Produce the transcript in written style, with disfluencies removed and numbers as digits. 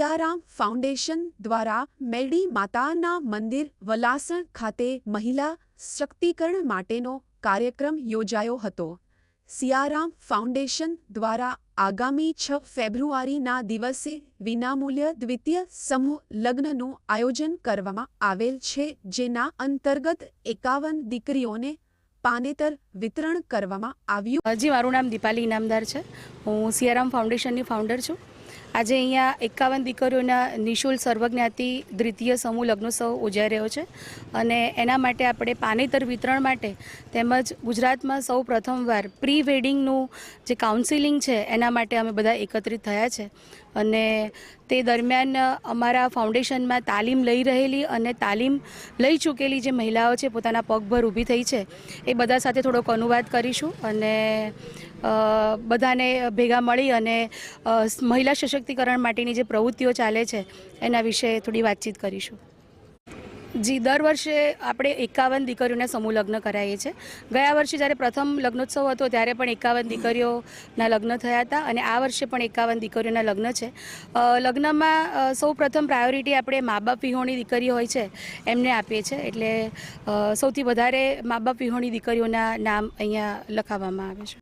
Siyaram foundation દ્વારા મેરડી માતાના મંદિર વલાસણ ખાતે મહિલા સશક્તિકરણ માટેનો કાર્યક્રમ યોજાયો હતો। સિયારામ ફાઉન્ડેશન દ્વારા આગામી 6 ફેબ્રુઆરીના દિવસે વિનામૂલ્ય દ્વિતીય સમૂહ લગ્નનું આયોજન કરવામાં આવેલ છે, જેના અંતર્ગત 51 દીકરીઓને પાનેતર વિતરણ કરવામાં આવ્યું। જી, મારું નામ દીપાલી ઇનામદાર છે। હું સિયારામ ફાઉન્ડેશનની ફાઉન્ડર છું। આજે અહીંયા 51 દીકરીઓના નિઃશુલ્ક સર્વજ્ઞાતિ દ્વિતીય સમૂહ લગ્નોત્સવ યોજાઈ રહ્યો છે અને એના માટે આપણે પાનેતર વિતરણ માટે તેમજ ગુજરાતમાં સૌ પ્રથમવાર પ્રી વેડિંગનું જે કાઉન્સિલિંગ છે એના માટે અમે બધા એકત્રિત થયા છે અને તે દરમિયાન અમારા ફાઉન્ડેશનમાં તાલીમ લઈ રહેલી અને તાલીમ લઈ ચૂકેલી જે મહિલાઓ છે, પોતાના પગભર ઊભી થઈ છે, એ બધા સાથે થોડોક અનુવાદ કરીશું અને બધાને ભેગા મળી અને મહિલા સશક્તિકરણ માટેની જે પ્રવૃત્તિઓ ચાલે છે એના વિશે થોડી વાતચીત કરીશું। જી, દર વર્ષે આપણે 51 દીકરીઓના સમૂહ લગ્ન કરાવીએ છીએ। ગયા વર્ષે જ્યારે પ્રથમ લગ્નોત્સવ હતો ત્યારે પણ 51 દીકરીઓના લગ્ન થયા હતા અને આ વર્ષે પણ 51 દીકરીઓના લગ્ન છે। લગ્નમાં સૌ પ્રથમ પ્રાયોરિટી આપણે મા બાપ વિહોણી દીકરીઓ હોય છે એમને આપીએ છીએ, એટલે સૌથી વધારે મા બાપ વિહોણી દીકરીઓના નામ અહીંયા લખાવવામાં આવે છે।